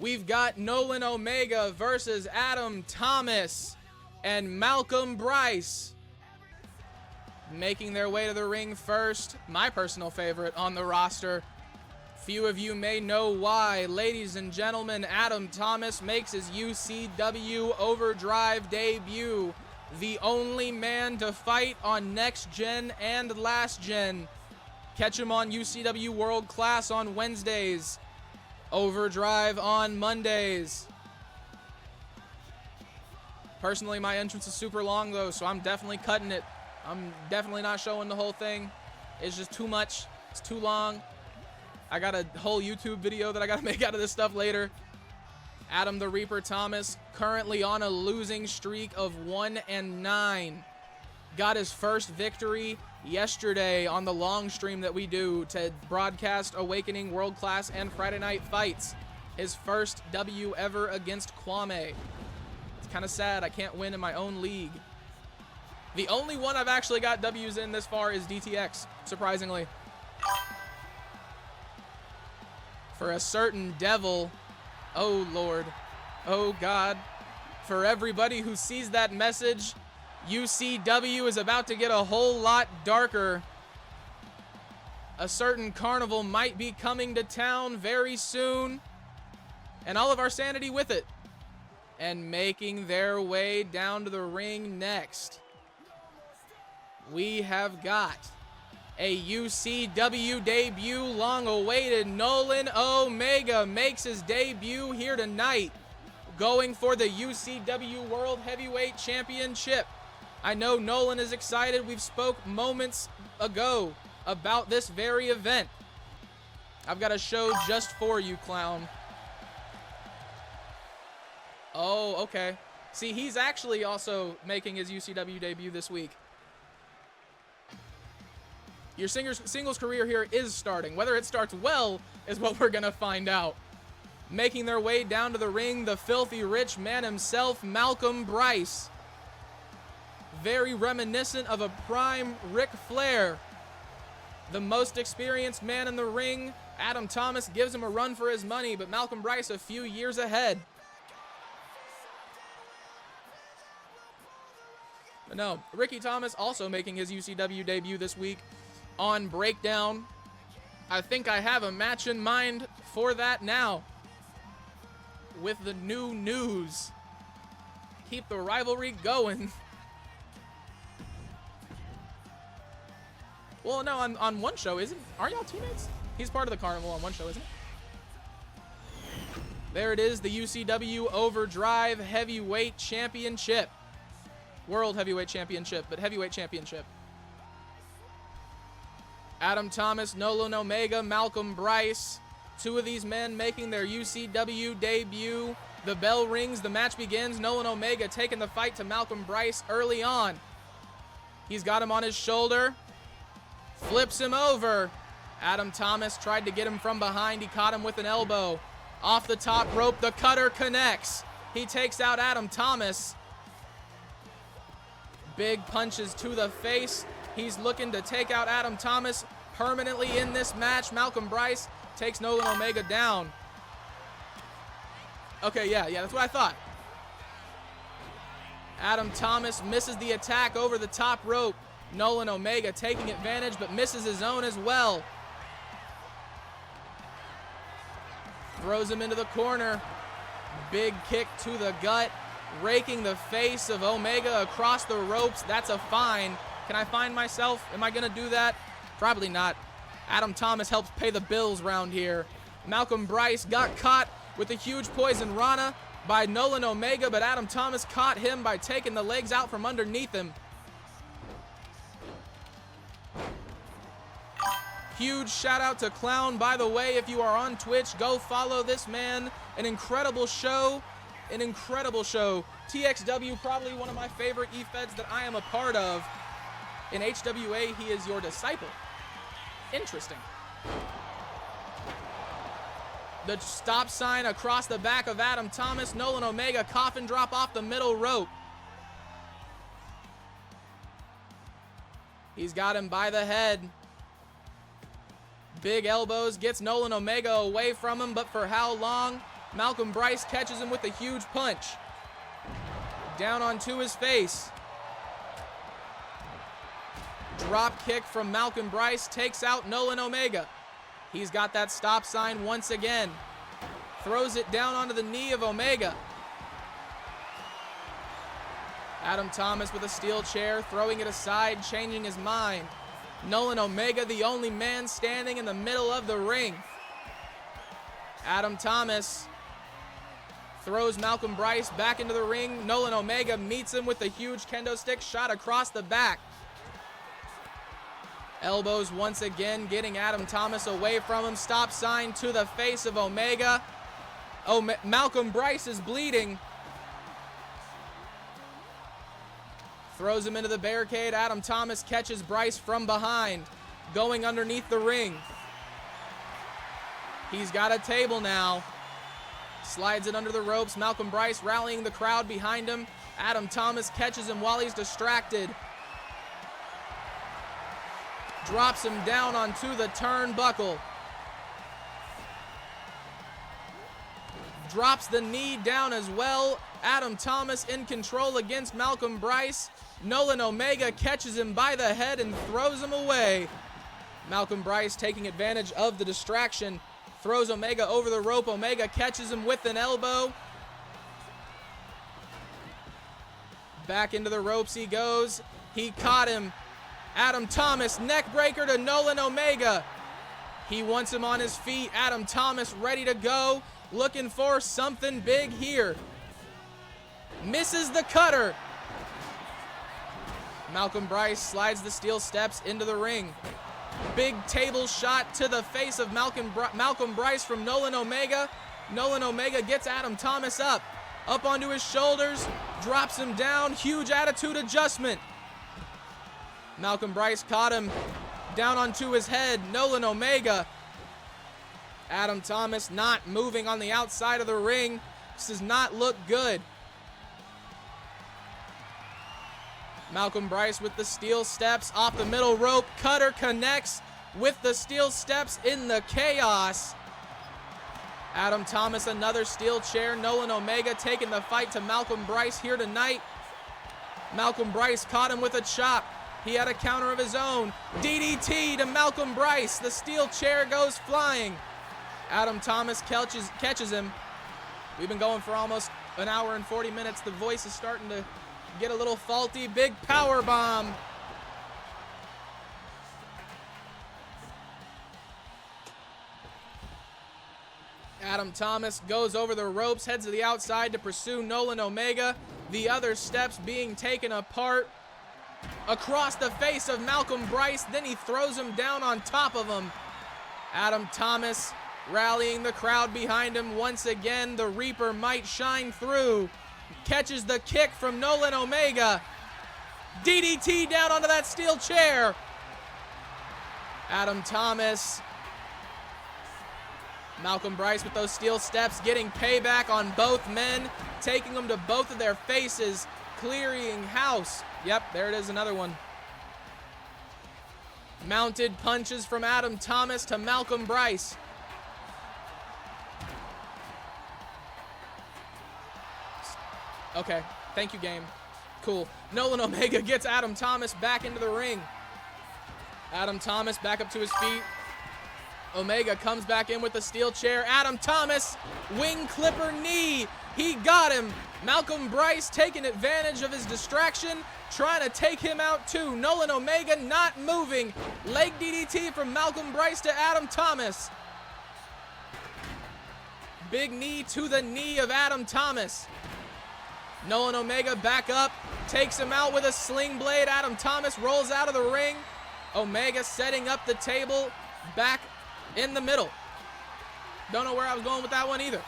we've got Nolan Omega versus Adam Thomas and Malcolm Bryce. Making their way to the ring first, my personal favorite on the roster. Few of you may know why. Ladies and gentlemen, Adam Thomas makes his UCW Overdrive debut. The only man to fight on Next Gen and Last Gen. Catch him on UCW World Class on Wednesdays. Overdrive on Mondays. Personally, my entrance is super long though, so I'm definitely cutting it. I'm definitely not showing the whole thing. It's just too much. It's too long. I got a whole YouTube video that I got to make out of this stuff later. Adam the Reaper Thomas, currently on a losing streak of 1-9. Got his first victory yesterday on the long stream that we do to broadcast Awakening World Class and Friday Night Fights. His first W ever against Kwame. It's kind of sad I can't win in my own league. The only one I've actually got W's in this far is DTX, surprisingly. For a certain devil, oh Lord, oh God, for everybody who sees that message, UCW is about to get a whole lot darker. A certain carnival might be coming to town very soon, and all of our sanity with it. And making their way down to the ring next, we have got a UCW debut, long-awaited. Nolan Omega makes his debut here tonight, going for the UCW World Heavyweight Championship. I know Nolan is excited. We've spoke moments ago about this very event. I've got a show just for you, clown. Oh, okay. See, he's actually also making his UCW debut this week. Your singles career here is starting. Whether it starts well is what we're going to find out. Making their way down to the ring, the filthy rich man himself, Malcolm Bryce. Very reminiscent of a prime Ric Flair. The most experienced man in the ring. Adam Thomas gives him a run for his money, but Malcolm Bryce a few years ahead. But no, Ricky Thomas also making his UCW debut this week on Breakdown. I think I have a match in mind for that now. With the new news. Keep the rivalry going. Well, no, on one show, aren't y'all teammates? He's part of the carnival on one show, isn't he? There it is, the UCW Overdrive Heavyweight Championship. World Heavyweight Championship, but Heavyweight Championship. Adam Thomas, Nolan Omega, Malcolm Bryce. Two of these men making their UCW debut. The bell rings, the match begins. Nolan Omega taking the fight to Malcolm Bryce early on. He's got him on his shoulder. Flips him over. Adam Thomas tried to get him from behind. He caught him with an elbow. Off the top rope, the cutter connects. He takes out Adam Thomas. Big punches to the face. He's looking to take out Adam Thomas permanently in this match. Malcolm Bryce takes Nolan Omega down. Okay, yeah, that's what I thought. Adam Thomas misses the attack over the top rope. Nolan Omega taking advantage, but misses his own as well. Throws him into the corner. Big kick to the gut. Raking the face of Omega across the ropes. That's a fine. Can I find myself? Am I going to do that? Probably not. Adam Thomas helps pay the bills round here. Malcolm Bryce got caught with a huge poison rana by Nolan Omega, but Adam Thomas caught him by taking the legs out from underneath him. Huge shout out to Clown, by the way. If you are on Twitch, go follow this man. An incredible show. An incredible show. TXW, probably one of my favorite E-Feds that I am a part of. In HWA, he is your disciple. Interesting. The stop sign across the back of Adam Thomas. Nolan Omega coffin drop off the middle rope. He's got him by the head. Big elbows, gets Nolan Omega away from him, but for how long? Malcolm Bryce catches him with a huge punch. Down onto his face. Drop kick from Malcolm Bryce takes out Nolan Omega. He's got that stop sign once again. Throws it down onto the knee of Omega. Adam Thomas with a steel chair, throwing it aside, changing his mind. Nolan Omega, the only man standing in the middle of the ring. Adam Thomas throws Malcolm Bryce back into the ring. Nolan Omega meets him with a huge kendo stick shot across the back. Elbows once again, getting Adam Thomas away from him. Stop sign to the face of Omega. Malcolm Bryce is bleeding. Throws him into the barricade. Adam Thomas catches Bryce from behind, going underneath the ring. He's got a table now. Slides it under the ropes. Malcolm Bryce rallying the crowd behind him. Adam Thomas catches him while he's distracted. Drops him down onto the turnbuckle. Drops the knee down as well. Adam Thomas in control against Malcolm Bryce. Nolan Omega catches him by the head and throws him away. Malcolm Bryce taking advantage of the distraction. Throws Omega over the rope. Omega catches him with an elbow. Back into the ropes he goes. He caught him. Adam Thomas, neck breaker to Nolan Omega. He wants him on his feet. Adam Thomas ready to go. Looking for something big here. Misses the cutter. Malcolm Bryce slides the steel steps into the ring. Big table shot to the face of Malcolm Bryce from Nolan Omega. Nolan Omega gets Adam Thomas up onto his shoulders, drops him down. Huge attitude adjustment. Malcolm Bryce caught him down onto his head. Nolan Omega. Adam Thomas not moving on the outside of the ring. This does not look good. Malcolm Bryce with the steel steps off the middle rope. Cutter connects with the steel steps in the chaos. Adam Thomas, another steel chair. Nolan Omega taking the fight to Malcolm Bryce here tonight. Malcolm Bryce caught him with a chop. He had a counter of his own. DDT to Malcolm Bryce. The steel chair goes flying. Adam Thomas catches him. We've been going for almost an hour and 40 minutes. The voice is starting to get a little faulty. Big power bomb. Adam Thomas goes over the ropes, heads to the outside to pursue Nolan Omega. The other steps being taken apart. Across the face of Malcolm Bryce, then he throws him down on top of him. Adam Thomas rallying the crowd behind him once again. The Reaper might shine through. Catches the kick from Nolan Omega. DDT down onto that steel chair. Adam Thomas. Malcolm Bryce with those steel steps getting payback on both men. Taking them to both of their faces. Clearing house. Yep, there it is, another one. Mounted punches from Adam Thomas to Malcolm Bryce. Okay, thank you, game. Cool. Nolan Omega gets Adam Thomas back into the ring. Adam Thomas back up to his feet. Omega comes back in with the steel chair. Adam Thomas, wing clipper knee. He got him. Malcolm Bryce taking advantage of his distraction, trying to take him out too. Nolan Omega not moving. Leg DDT from Malcolm Bryce to Adam Thomas. Big knee to the knee of Adam Thomas. Nolan Omega back up, takes him out with a sling blade. Adam Thomas rolls out of the ring. Omega setting up the table back in the middle. Don't know where I was going with that one either.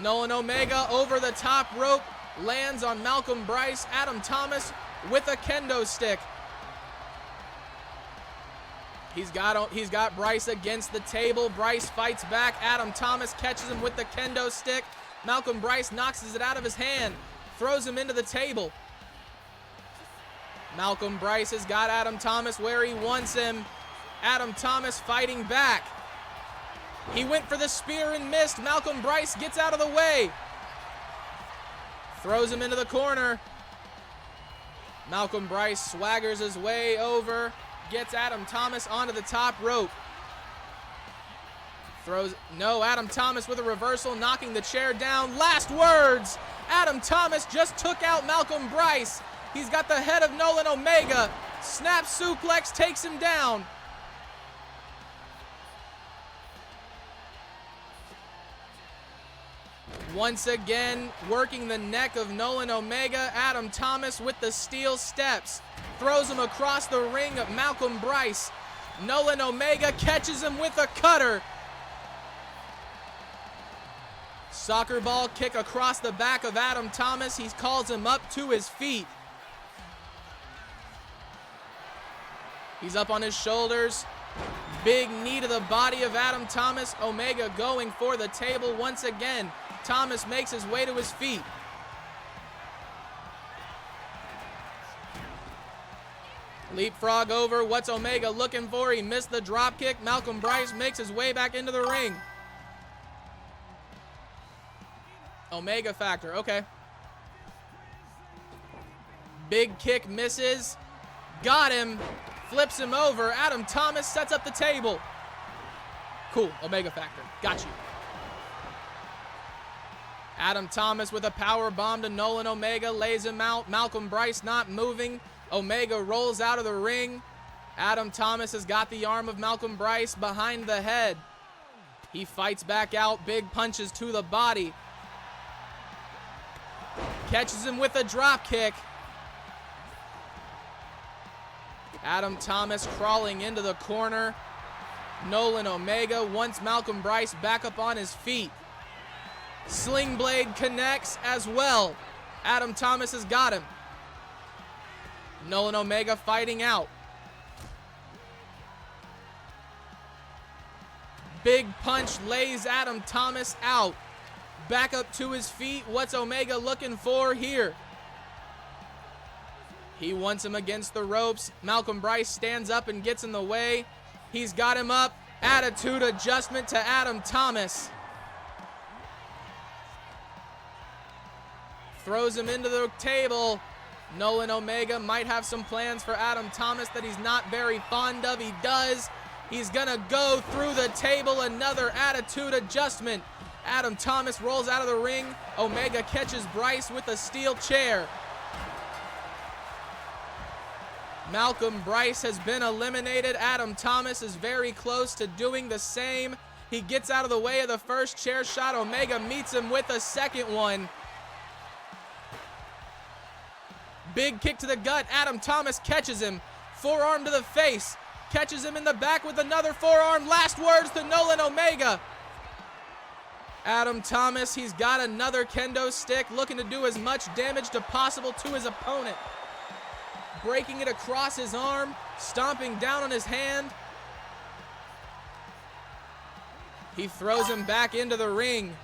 Nolan Omega over the top rope, lands on Malcolm Bryce. Adam Thomas with a kendo stick. He's got Bryce against the table. Bryce fights back. Adam Thomas catches him with the kendo stick. Malcolm Bryce knocks it out of his hand, throws him into the table. Malcolm Bryce has got Adam Thomas where he wants him. Adam Thomas fighting back. He went for the spear and missed. Malcolm Bryce gets out of the way. Throws him into the corner. Malcolm Bryce swaggers his way over. Gets Adam Thomas onto the top rope. Adam Thomas with a reversal, knocking the chair down. Last words. Adam Thomas just took out Malcolm Bryce. He's got the head of Nolan Omega. Snap suplex takes him down. Once again, working the neck of Nolan Omega. Adam Thomas with the steel steps. Throws him across the ring of Malcolm Bryce. Nolan Omega catches him with a cutter. Soccer ball kick across the back of Adam Thomas. He calls him up to his feet. He's up on his shoulders. Big knee to the body of Adam Thomas. Omega going for the table once again. Thomas makes his way to his feet. Leapfrog over. What's Omega looking for? He missed the drop kick. Malcolm Bryce makes his way back into the ring. Omega factor, okay. Big kick misses. Got him. Flips him over. Adam Thomas sets up the table. Cool, Omega factor. Got you. Adam Thomas with a power bomb to Nolan Omega. Lays him out. Malcolm Bryce not moving. Omega rolls out of the ring. Adam Thomas has got the arm of Malcolm Bryce behind the head. He fights back out. Big punches to the body. Catches him with a drop kick. Adam Thomas crawling into the corner. Nolan Omega wants Malcolm Bryce back up on his feet. Sling blade connects as well. Adam Thomas has got him. Nolan Omega fighting out. Big punch lays Adam Thomas out. Back up to his feet. What's Omega looking for here? He wants him against the ropes. Malcolm Bryce stands up and gets in the way. He's got him up. Attitude adjustment to Adam Thomas. Throws him into the table. Nolan Omega might have some plans for Adam Thomas that he's not very fond of. He does. He's gonna go through the table. Another attitude adjustment. Adam Thomas rolls out of the ring. Omega catches Bryce with a steel chair. Malcolm Bryce has been eliminated. Adam Thomas is very close to doing the same. He gets out of the way of the first chair shot. Omega meets him with a second one. Big kick to the gut. Adam Thomas catches him. Forearm to the face. Catches him in the back with another forearm. Last words to Nolan Omega. Adam Thomas, he's got another kendo stick, looking to do as much damage as possible to his opponent. Breaking it across his arm, stomping down on his hand. He throws him back into the ring.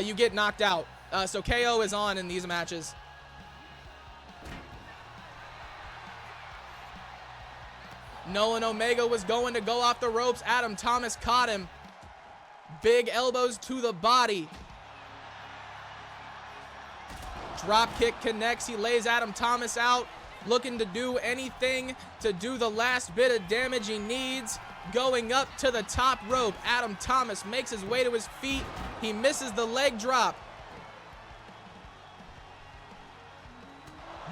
You get knocked out. So KO is on in these matches. Nolan Omega was going to go off the ropes. Adam Thomas caught him. Big elbows to the body. Drop kick connects. He lays Adam Thomas out. Looking to do anything to do the last bit of damage he needs. Going up to the top rope. Adam Thomas makes his way to his feet. He misses the leg drop.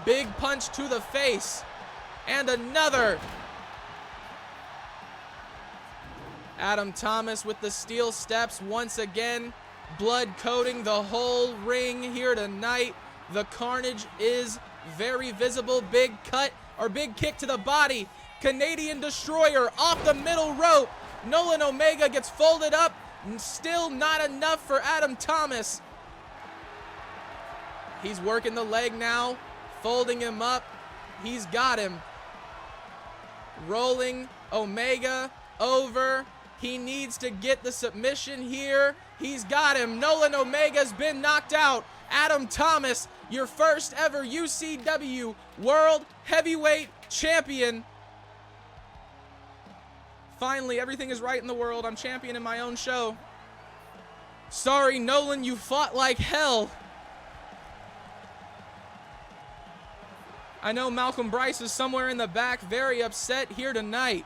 Big punch to the face. And another. Adam Thomas with the steel steps once again. Blood coating the whole ring here tonight. The carnage is very visible. Big cut or big kick to the body. Canadian Destroyer off the middle rope. Nolan Omega gets folded up. Still not enough for Adam Thomas. He's working the leg now. Folding him up. He's got him. Rolling Omega over. He needs to get the submission here. He's got him. Nolan Omega's been knocked out. Adam Thomas, your first ever UCW World Heavyweight Champion. Finally, everything is right in the world. I'm champion in my own show. Sorry, Nolan, you fought like hell. I know Malcolm Bryce is somewhere in the back, very upset here tonight.